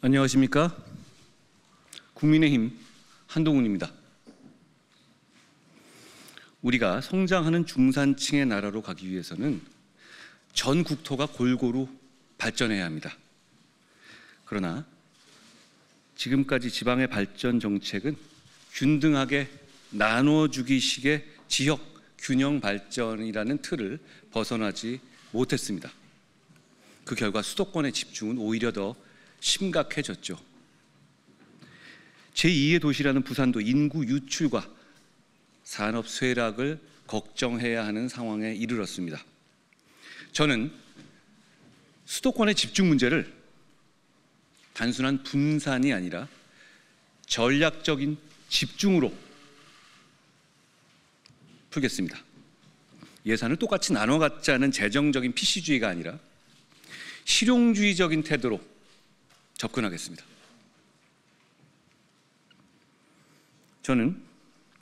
안녕하십니까? 국민의힘 한동훈입니다. 우리가 성장하는 중산층의 나라로 가기 위해서는 전 국토가 골고루 발전해야 합니다. 그러나 지금까지 지방의 발전 정책은 균등하게 나눠주기식의 지역 균형 발전이라는 틀을 벗어나지 못했습니다. 그 결과 수도권의 집중은 오히려 더 심각해졌죠. 제2의 도시라는 부산도 인구 유출과 산업 쇠락을 걱정해야 하는 상황에 이르렀습니다. 저는 수도권의 집중 문제를 단순한 분산이 아니라 전략적인 집중으로 풀겠습니다. 예산을 똑같이 나눠 갖자는 재정적인 PC주의가 아니라 실용주의적인 태도로 접근하겠습니다. 저는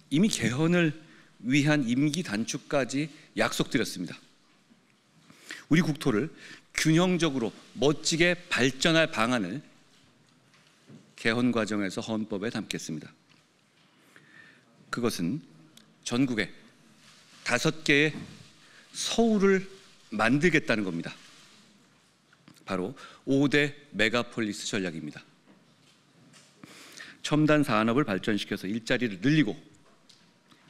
이미 개헌을 위한 임기 단축까지 약속드렸습니다. 우리 국토를 균형적으로 멋지게 발전할 방안을 개헌 과정에서 헌법에 담겠습니다. 그것은 전국에 5개의 서울을 만들겠다는 겁니다. 바로 5대 메가폴리스 전략입니다. 첨단 산업을 발전시켜서 일자리를 늘리고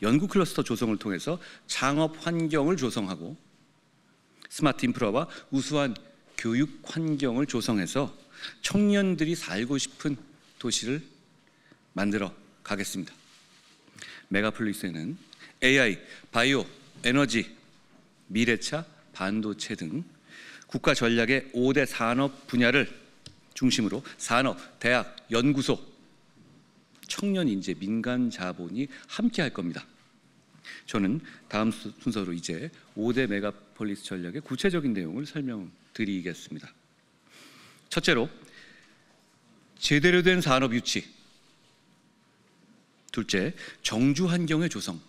연구 클러스터 조성을 통해서 창업 환경을 조성하고 스마트 인프라와 우수한 교육 환경을 조성해서 청년들이 살고 싶은 도시를 만들어 가겠습니다. 메가폴리스에는 AI, 바이오, 에너지, 미래차, 반도체 등 국가 전략의 5대 산업 분야를 중심으로 산업, 대학, 연구소, 청년 인재, 민간 자본이 함께 할 겁니다. 저는 다음 순서로 이제 5대 메가폴리스 전략의 구체적인 내용을 설명드리겠습니다. 첫째로 제대로 된 산업 유치, 둘째 정주 환경의 조성,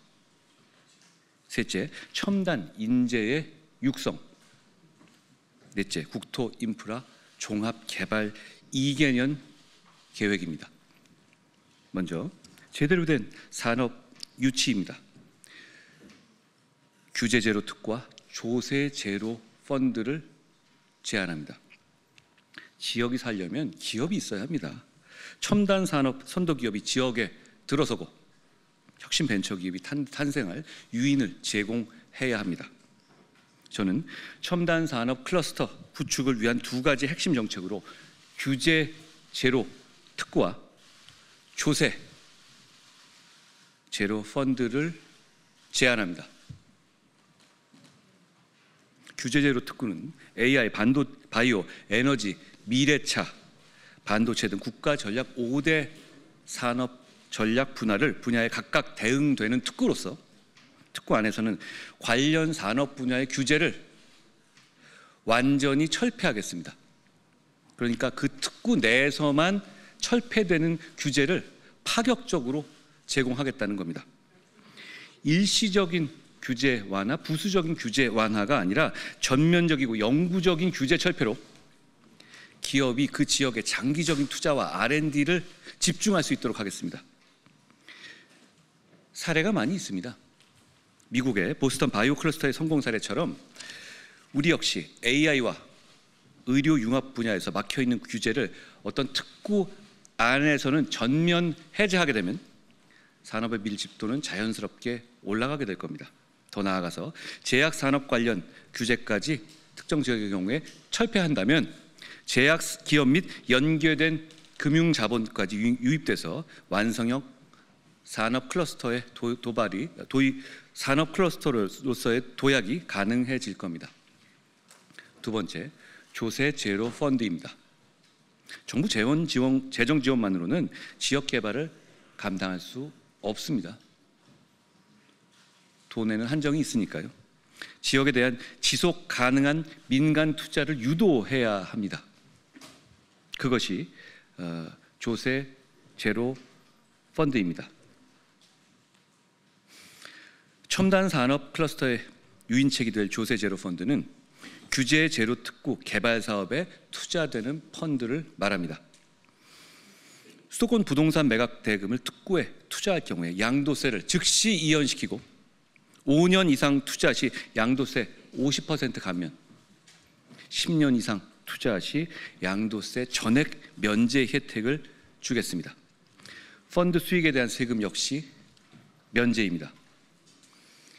셋째 첨단 인재의 육성, 넷째 국토 인프라 종합 개발 2개년 계획입니다. 먼저 제대로 된 산업 유치입니다. 규제 제로 특과 조세 제로 펀드를 제안합니다. 지역이 살려면 기업이 있어야 합니다. 첨단 산업 선도 기업이 지역에 들어서고 혁신 벤처 기업이 탄생할 유인을 제공해야 합니다. 저는 첨단 산업 클러스터 구축을 위한 2가지 핵심 정책으로 규제 제로 특구와 조세 제로 펀드를 제안합니다. 규제 제로 특구는 AI, 바이오, 에너지, 미래차, 반도체 등 국가 전략 5대 산업 전략 분야에 각각 대응되는 특구로서 특구 안에서는 관련 산업 분야의 규제를 완전히 철폐하겠습니다. 그러니까 그 특구 내에서만 철폐되는 규제를 파격적으로 제공하겠다는 겁니다. 일시적인 규제 완화, 부수적인 규제 완화가 아니라 전면적이고 영구적인 규제 철폐로 기업이 그 지역의 장기적인 투자와 R&D를 집중할 수 있도록 하겠습니다. 사례가 많이 있습니다. 미국의 보스턴 바이오 클러스터의 성공 사례처럼 우리 역시 AI와 의료 융합 분야에서 막혀있는 규제를 어떤 특구 안에서는 전면 해제하게 되면 산업의 밀집도는 자연스럽게 올라가게 될 겁니다. 더 나아가서 제약 산업 관련 규제까지 특정 지역의 경우에 철폐한다면 제약 기업 및 연계된 금융 자본까지 유입돼서 완성형 산업 클러스터의 산업 클러스터로서의 도약이 가능해질 겁니다. 두 번째, 조세 제로 펀드입니다. 정부 재정 지원만으로는 지역 개발을 감당할 수 없습니다. 돈에는 한정이 있으니까요. 지역에 대한 지속 가능한 민간 투자를 유도해야 합니다. 그것이 조세 제로 펀드입니다. 첨단 산업 클러스터의 유인책이 될 조세 제로 펀드는 규제 제로 특구 개발 사업에 투자되는 펀드를 말합니다. 수도권 부동산 매각 대금을 특구에 투자할 경우에 양도세를 즉시 이연시키고 5년 이상 투자 시 양도세 50% 감면, 10년 이상 투자 시 양도세 전액 면제 혜택을 주겠습니다. 펀드 수익에 대한 세금 역시 면제입니다.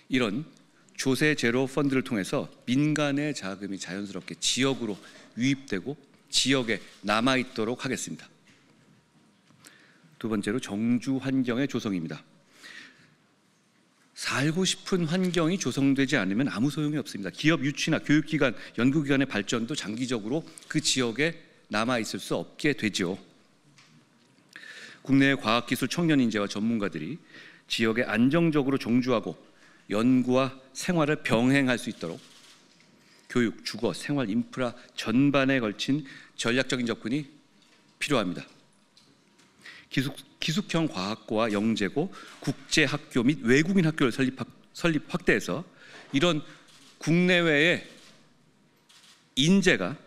이런 조세 제로 펀드를 통해서 민간의 자금이 자연스럽게 지역으로 유입되고 지역에 남아있도록 하겠습니다. 두 번째로 정주 환경의 조성입니다. 살고 싶은 환경이 조성되지 않으면 아무 소용이 없습니다. 기업 유치나 교육기관, 연구기관의 발전도 장기적으로 그 지역에 남아있을 수 없게 되죠. 국내의 과학기술 청년 인재와 전문가들이 지역에 안정적으로 종주하고 연구와 생활을 병행할 수 있도록 교육, 주거, 생활, 인프라 전반에 걸친 전략적인 접근이 필요합니다. 기숙형 과학고와 영재고, 국제학교 및 외국인 학교를 설립 확대해서 이런 국내외의 인재가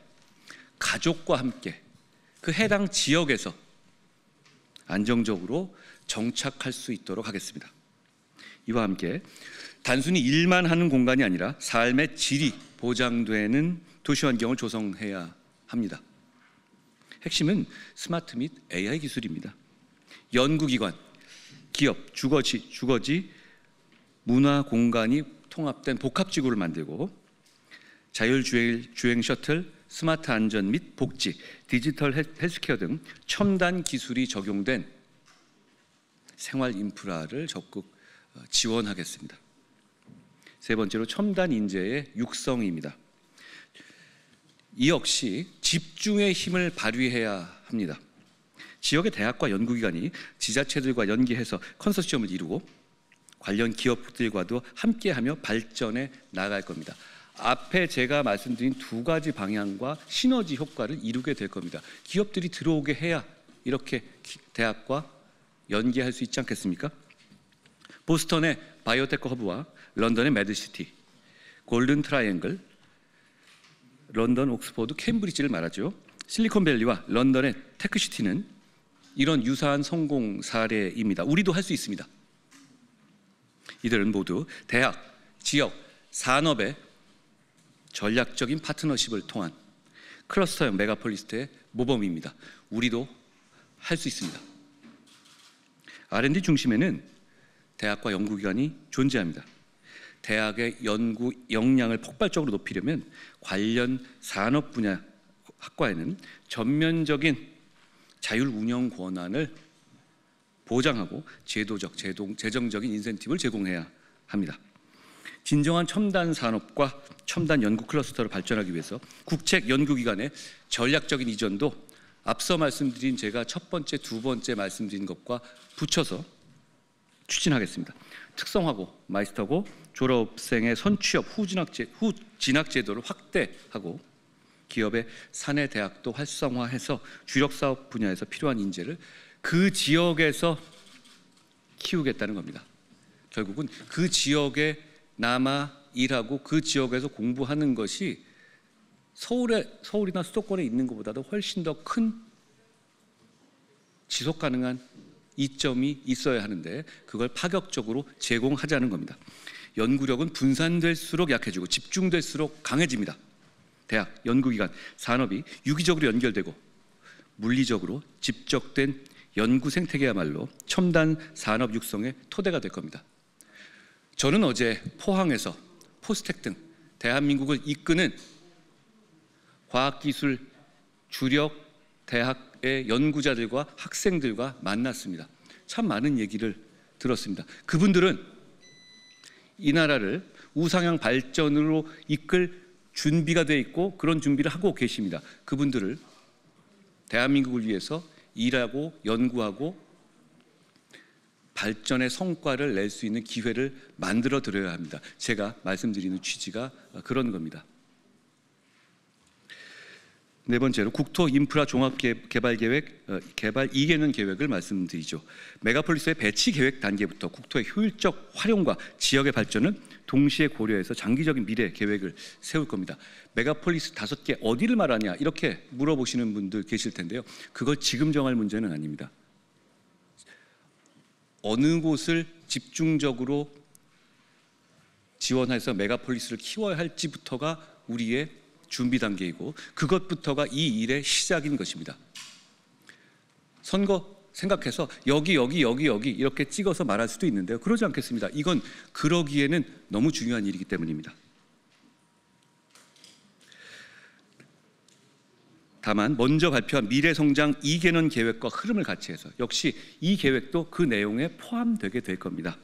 가족과 함께 그 해당 지역에서 안정적으로 정착할 수 있도록 하겠습니다. 이와 함께 단순히 일만 하는 공간이 아니라 삶의 질이 보장되는 도시 환경을 조성해야 합니다. 핵심은 스마트 및 AI 기술입니다. 연구기관, 기업, 주거지, 문화 공간이 통합된 복합지구를 만들고 자율주행 셔틀, 스마트 안전 및 복지, 디지털 헬스케어 등 첨단 기술이 적용된 생활 인프라를 적극 지원하겠습니다. 세 번째로 첨단 인재의 육성입니다. 이 역시 집중의 힘을 발휘해야 합니다. 지역의 대학과 연구기관이 지자체들과 연계해서 컨소시엄을 이루고 관련 기업들과도 함께하며 발전해 나갈 겁니다. 앞에 제가 말씀드린 두 가지 방향과 시너지 효과를 이루게 될 겁니다. 기업들이 들어오게 해야 이렇게 대학과 연계할 수 있지 않겠습니까? 보스턴의 바이오테크 허브와 런던의 매드시티, 골든 트라이앵글, 런던, 옥스퍼드, 케임브리지를 말하죠. 실리콘밸리와 런던의 테크시티는 이런 유사한 성공 사례입니다. 우리도 할 수 있습니다. 이들은 모두 대학, 지역, 산업의 전략적인 파트너십을 통한 클러스터형 메가폴리스의 모범입니다. 우리도 할 수 있습니다. R&D 중심에는 대학과 연구기관이 존재합니다. 대학의 연구 역량을 폭발적으로 높이려면 관련 산업 분야 학과에는 전면적인 자율 운영 권한을 보장하고 재정적인 인센티브를 제공해야 합니다. 진정한 첨단 산업과 첨단 연구 클러스터를 발전하기 위해서 국책 연구기관의 전략적인 이전도 앞서 말씀드린 제가 첫 번째, 두 번째 말씀드린 것과 붙여서 추진하겠습니다. 특성화고, 마이스터고, 졸업생의 선취업 후 진학 제도를 확대하고 기업의 사내 대학도 활성화해서 주력 사업 분야에서 필요한 인재를 그 지역에서 키우겠다는 겁니다. 결국은 그 지역에 남아 일하고 그 지역에서 공부하는 것이 서울이나 수도권에 있는 것보다도 훨씬 더 큰 지속 가능한 이점이 있어야 하는데 그걸 파격적으로 제공하자는 겁니다. 연구력은 분산될수록 약해지고 집중될수록 강해집니다. 대학, 연구기관, 산업이 유기적으로 연결되고 물리적으로 집적된 연구 생태계야말로 첨단 산업 육성의 토대가 될 겁니다. 저는 어제 포항에서 포스텍 등 대한민국을 이끄는 과학기술 주력 대학의 연구자들과 학생들과 만났습니다. 참 많은 얘기를 들었습니다. 그분들은 이 나라를 우상향 발전으로 이끌 준비가 돼 있고 그런 준비를 하고 계십니다. 그분들을 대한민국을 위해서 일하고 연구하고 발전의 성과를 낼 수 있는 기회를 만들어 드려야 합니다. 제가 말씀드리는 취지가 그런 겁니다. 네 번째로 국토 인프라 종합 개발 계획, 개발 2개년 계획을 말씀드리죠. 메가폴리스의 배치 계획 단계부터 국토의 효율적 활용과 지역의 발전은 동시에 고려해서 장기적인 미래 계획을 세울 겁니다. 메가폴리스 5개 어디를 말하냐 이렇게 물어보시는 분들 계실 텐데요. 그걸 지금 정할 문제는 아닙니다. 어느 곳을 집중적으로 지원해서 메가폴리스를 키워야 할지부터가 우리의 준비 단계이고 그것부터가 이 일의 시작인 것입니다. 선거 생각해서 여기 이렇게 찍어서 말할 수도 있는데요. 그러지 않겠습니다. 이건 그러기에는 너무 중요한 일이기 때문입니다. 다만 먼저 발표한 미래성장 2개년 계획과 흐름을 같이 해서 역시 이 계획도 그 내용에 포함되게 될 겁니다.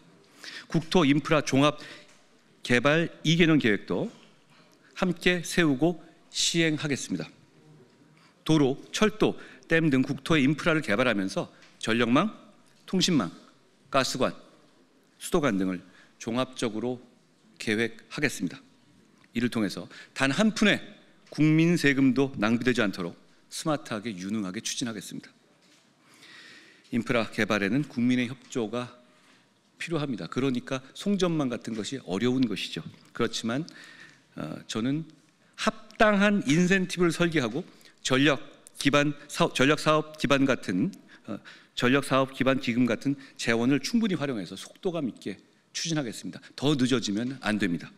국토 인프라 종합 개발 2개년 계획도 함께 세우고 시행하겠습니다. 도로, 철도, 댐 등 국토의 인프라를 개발하면서 전력망, 통신망, 가스관, 수도관 등을 종합적으로 계획하겠습니다. 이를 통해서 단 한 푼의 국민 세금도 낭비되지 않도록 스마트하게 유능하게 추진하겠습니다. 인프라 개발에는 국민의 협조가 필요합니다. 그러니까 송전망 같은 것이 어려운 것이죠. 그렇지만 저는 합당한 인센티브를 설계하고 전력 사업 기반 기금 같은 재원을 충분히 활용해서 속도감 있게 추진하겠습니다. 더 늦어지면 안 됩니다.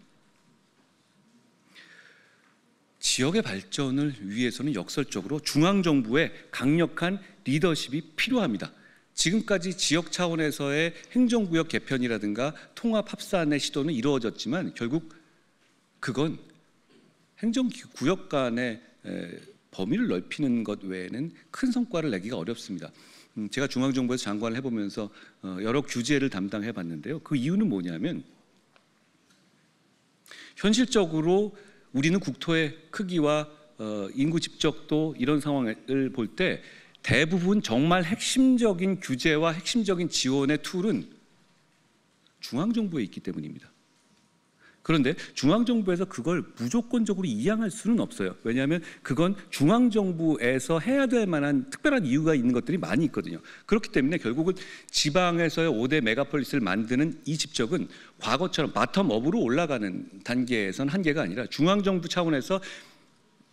지역의 발전을 위해서는 역설적으로 중앙정부의 강력한 리더십이 필요합니다. 지금까지 지역 차원에서의 행정구역 개편이라든가 통합 합산의 시도는 이루어졌지만 결국 그건 행정구역 간의 범위를 넓히는 것 외에는 큰 성과를 내기가 어렵습니다. 제가 중앙정부에서 장관을 해보면서 여러 규제를 담당해 봤는데요. 그 이유는 뭐냐면 현실적으로 우리는 국토의 크기와 인구 집적도 이런 상황을 볼 때 대부분 정말 핵심적인 규제와 핵심적인 지원의 툴은 중앙정부에 있기 때문입니다. 그런데 중앙정부에서 그걸 무조건적으로 이양할 수는 없어요. 왜냐하면 그건 중앙정부에서 해야 될 만한 특별한 이유가 있는 것들이 많이 있거든요. 그렇기 때문에 결국은 지방에서의 5대 메가폴리스를 만드는 이 집적은 과거처럼 바텀업으로 올라가는 단계에서는 한계가 아니라 중앙정부 차원에서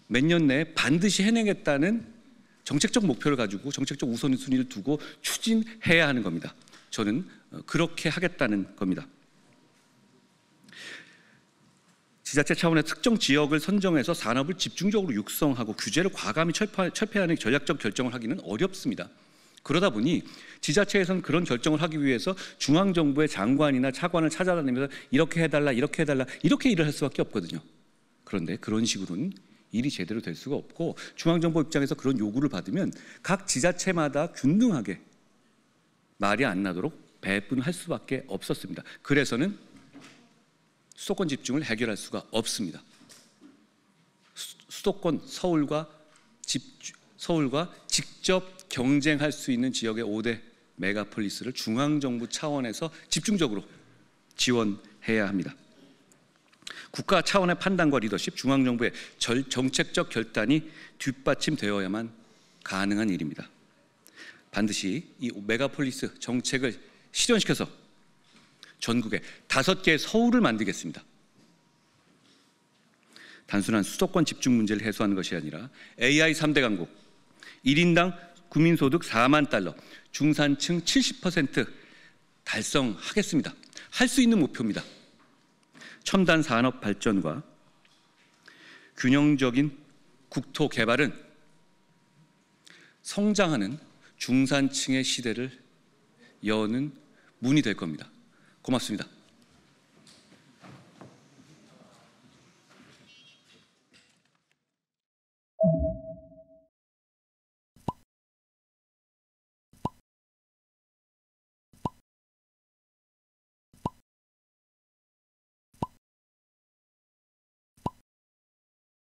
몇 년 내에 반드시 해내겠다는 정책적 목표를 가지고 정책적 우선순위를 두고 추진해야 하는 겁니다. 저는 그렇게 하겠다는 겁니다. 지자체 차원의 특정 지역을 선정해서 산업을 집중적으로 육성하고 규제를 과감히 철폐하는 전략적 결정을 하기는 어렵습니다. 그러다 보니 지자체에서는 그런 결정을 하기 위해서 중앙정부의 장관이나 차관을 찾아다니면서 이렇게 해달라 이렇게 일을 할 수밖에 없거든요. 그런데 그런 식으로는 일이 제대로 될 수가 없고 중앙정부 입장에서 그런 요구를 받으면 각 지자체마다 균등하게 말이 안 나도록 배분할 수밖에 없었습니다. 그래서는 수도권 집중을 해결할 수가 없습니다. 수도권 서울과 직접 경쟁할 수 있는 지역의 5대 메가폴리스를 중앙정부 차원에서 집중적으로 지원해야 합니다. 국가 차원의 판단과 리더십, 중앙정부의 정책적 결단이 뒷받침되어야만 가능한 일입니다. 반드시 이 메가폴리스 정책을 실현시켜서 전국에 5개의 서울을 만들겠습니다. 단순한 수도권 집중 문제를 해소하는 것이 아니라 AI 3대 강국, 1인당 국민소득 4만 달러, 중산층 70% 달성하겠습니다. 할 수 있는 목표입니다. 첨단 산업 발전과 균형적인 국토 개발은 성장하는 중산층의 시대를 여는 문이 될 겁니다. 고맙습니다.